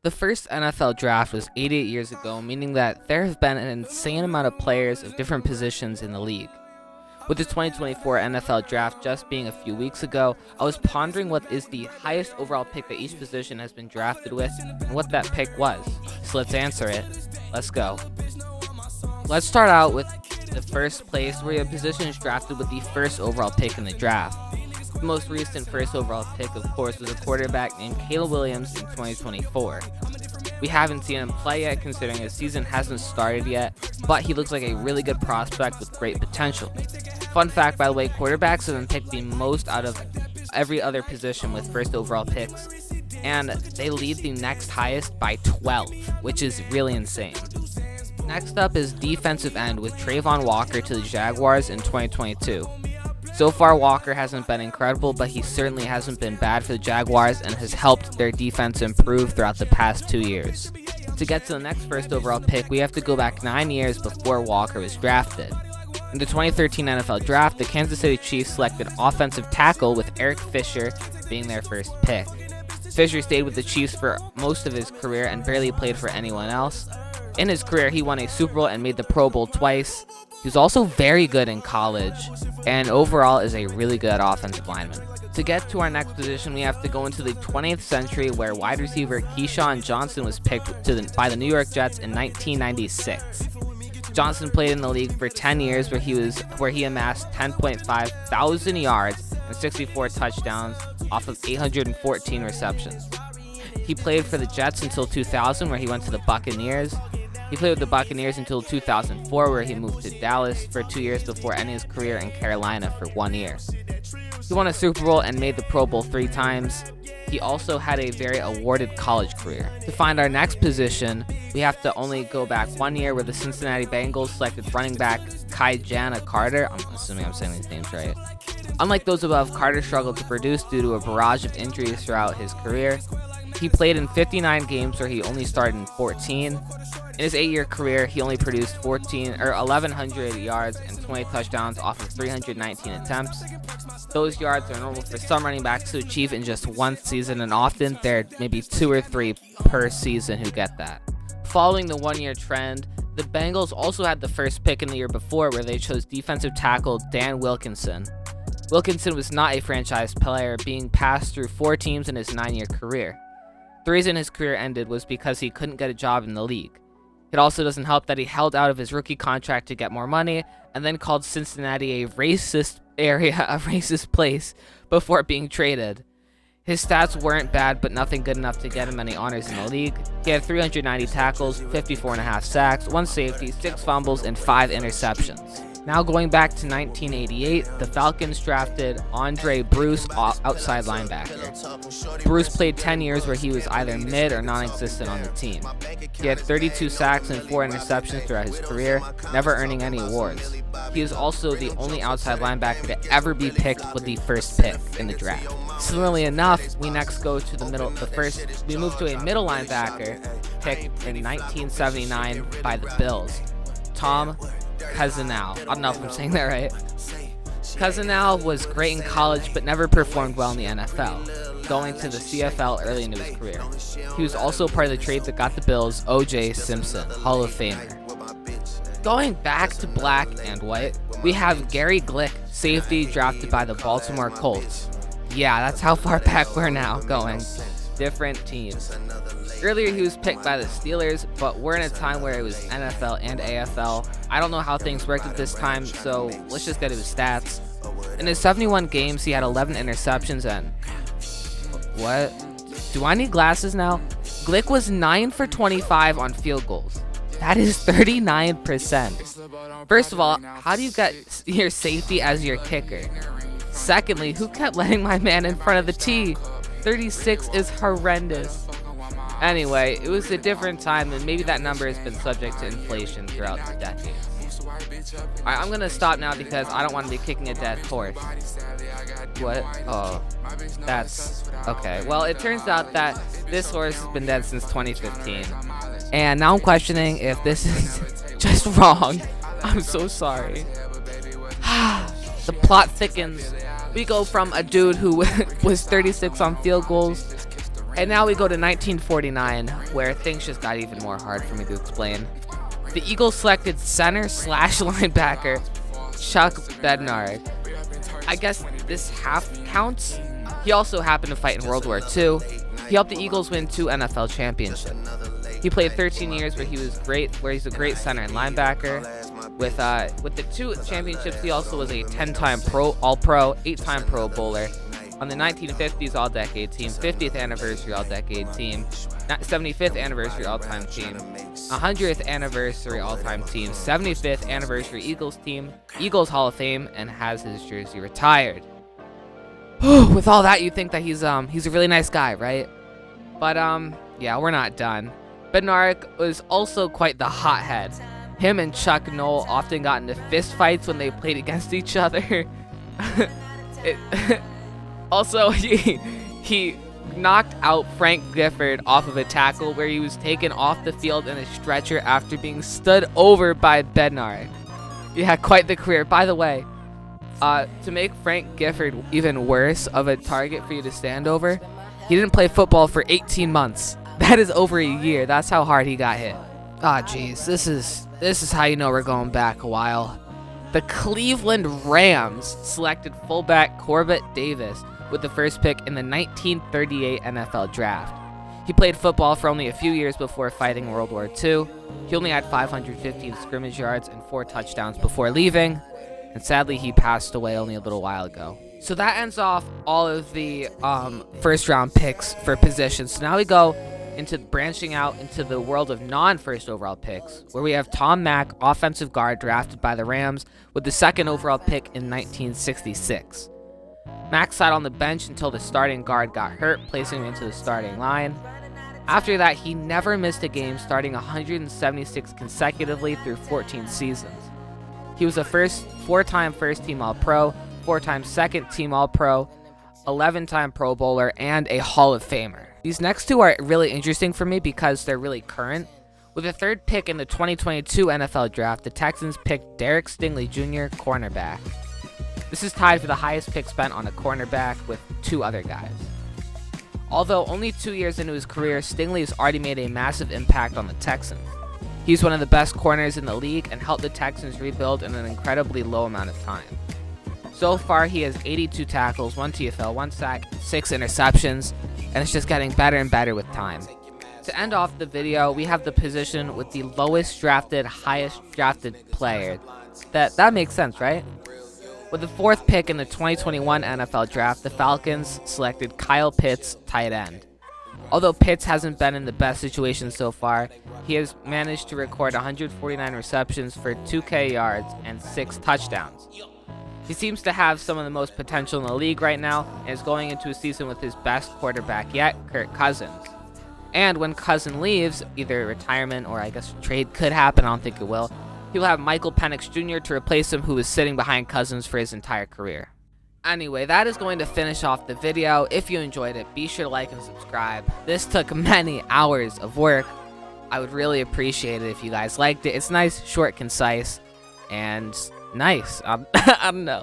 The first NFL draft was 88 years ago, meaning that there have been an insane amount of players of different positions in the league. With the 2024 NFL draft just being a few weeks ago, I was pondering what is the highest overall pick that each position has been drafted with and what that pick was. So let's answer it. Let's go. Let's start out with the first place, where a position is drafted with the first overall pick in the draft. The most recent first overall pick, of course, was a quarterback named Caleb Williams in 2024. We haven't seen him play yet, considering his season hasn't started yet, but he looks like a really good prospect with great potential. Fun fact, by the way, quarterbacks have been picked the most out of every other position with first overall picks, and they lead the next highest by 12, which is really insane. Next up is defensive end with Travon Walker to the Jaguars in 2022. So far, Walker hasn't been incredible, but he certainly hasn't been bad for the Jaguars and has helped their defense improve throughout the past 2 years. To get to the next first overall pick, we have to go back 9 years before Walker was drafted. In the 2013 NFL Draft, the Kansas City Chiefs selected offensive tackle with Eric Fisher being their first pick. Fisher stayed with the Chiefs for most of his career and barely played for anyone else. In his career, he won a Super Bowl and made the Pro Bowl twice. He was also very good in college, and overall is a really good offensive lineman. To get to our next position, we have to go into the 20th century, where wide receiver Keyshawn Johnson was picked by the New York Jets in 1996. Johnson played in the league for 10 years, where he amassed 10.5 thousand yards and 64 touchdowns off of 814 receptions. He played for the Jets until 2000, where he went to the Buccaneers. He played with the Buccaneers until 2004, where he moved to Dallas for 2 years before ending his career in Carolina for 1 year. He won a Super Bowl and made the Pro Bowl 3 times. He also had a very awarded college career. To find our next position, we have to only go back 1 year, where the Cincinnati Bengals selected running back Kajana Carter. I'm assuming I'm saying these names right. Unlike those above, Carter struggled to produce due to a barrage of injuries throughout his career. He played in 59 games, where he only started in 14. In his 8-year career, he only produced 1,100 yards and 20 touchdowns off of 319 attempts. Those yards are normal for some running backs to achieve in just one season, and often there are maybe 2 or 3 per season who get that. Following the 1-year trend, the Bengals also had the first pick in the year before, where they chose defensive tackle Dan Wilkinson. Wilkinson was not a franchise player, being passed through 4 teams in his 9-year career. The reason his career ended was because he couldn't get a job in the league. It also doesn't help that he held out of his rookie contract to get more money, and then called Cincinnati a racist place before being traded. His stats weren't bad, but nothing good enough to get him any honors in the league. He had 390 tackles, 54.5 sacks, 1 safety, 6 fumbles, and 5 interceptions. Now going back to 1988, the Falcons drafted Andre Bruce, outside linebacker. Bruce played 10 years, where he was either mid or non-existent on the team. He had 32 sacks and 4 interceptions throughout his career, never earning any awards. He is also the only outside linebacker to ever be picked with the first pick in the draft. Similarly enough, we next go to we move to a middle linebacker picked in 1979 by the Bills, Tom Cousineau. I don't know if I'm saying that right. Cousineau was great in college, but never performed well in the NFL, going to the CFL early into his career. He was also part of the trade that got the Bills O.J. Simpson, Hall of Famer. Going back to black and white, we have Gary Glick, safety, drafted by the Baltimore Colts. Yeah, that's how far back we're now going. Different teams. Earlier, he was picked by the Steelers, but we're in a time where it was NFL and AFL. I don't know how things worked at this time, so let's just get to his stats. In his 71 games, he had 11 interceptions and... What? Do I need glasses now? Glick was 9 for 25 on field goals. That is 39%. First of all, how do you get your safety as your kicker? Secondly, who kept letting my man in front of the tee? 36 is horrendous. Anyway, it was a different time, and maybe that number has been subject to inflation throughout the decades. Alright, I'm gonna stop now because I don't want to be kicking a dead horse. What? Oh, that's... Okay, well, it turns out that this horse has been dead since 2015. And now I'm questioning if this is just wrong. I'm so sorry. The plot thickens. We go from a dude who was 36 on field goals And now we go to 1949, where things just got even more hard for me to explain. The Eagles selected center / linebacker Chuck Bednarik. I guess this half counts. He also happened to fight in World War II. He helped the Eagles win 2 NFL championships. He played 13 years where he's a great center and linebacker. With the 2 championships, he also was a 10-time All-Pro, 8-time Pro Bowler. On the 1950s All-Decade Team, 50th Anniversary All-Decade Team, 75th Anniversary All-Time Team, 100th Anniversary All-Time Team, 75th Anniversary Eagles Team, Eagles Hall of Fame, and has his jersey retired. With all that, you'd think that he's a really nice guy, right? But yeah, we're not done. Bednarik was also quite the hothead. Him and Chuck Noll often got into fist fights when they played against each other. Also, he knocked out Frank Gifford off of a tackle where he was taken off the field in a stretcher after being stood over by Bednarik. He had quite the career. By the way, to make Frank Gifford even worse of a target for you to stand over, he didn't play football for 18 months. That is over a year. That's how hard he got hit. Ah, jeez, this is how you know we're going back a while. The Cleveland Rams selected fullback Corbett Davis with the first pick in the 1938 NFL Draft. He played football for only a few years before fighting World War II. He only had 515 scrimmage yards and 4 touchdowns before leaving, and sadly he passed away only a little while ago. So that ends off all of the first round picks for positions. So now we go into branching out into the world of non-first overall picks, where we have Tom Mack, offensive guard drafted by the Rams with the 2nd overall pick in 1966. Mack sat on the bench until the starting guard got hurt, placing him into the starting line. After that, he never missed a game, starting 176 consecutively through 14 seasons. He was a 4-time first-team All-Pro, 4-time second-team All-Pro, 11-time Pro Bowler, and a Hall of Famer. These next 2 are really interesting for me because they're really current. With the 3rd pick in the 2022 NFL Draft, the Texans picked Derek Stingley Jr., cornerback. This is tied for the highest pick spent on a cornerback with 2 other guys. Although only 2 years into his career, Stingley has already made a massive impact on the Texans. He's one of the best corners in the league and helped the Texans rebuild in an incredibly low amount of time. So far, he has 82 tackles, 1 TFL, 1 sack, 6 interceptions, and it's just getting better and better with time. To end off the video, we have the position with the lowest drafted, highest drafted player. That makes sense, right? With the 4th pick in the 2021 NFL Draft, the Falcons selected Kyle Pitts, tight end. Although Pitts hasn't been in the best situation so far, he has managed to record 149 receptions for 2K yards and 6 touchdowns. He seems to have some of the most potential in the league right now and is going into a season with his best quarterback yet, Kirk Cousins. And when Cousins leaves, either retirement or I guess trade could happen, I don't think it will, he'll have Michael Penix Jr. to replace him, who was sitting behind Cousins for his entire career. Anyway, that is going to finish off the video. If you enjoyed it, be sure to like and subscribe. This took many hours of work. I would really appreciate it if you guys liked it. It's nice, short, concise, and nice. I don't know.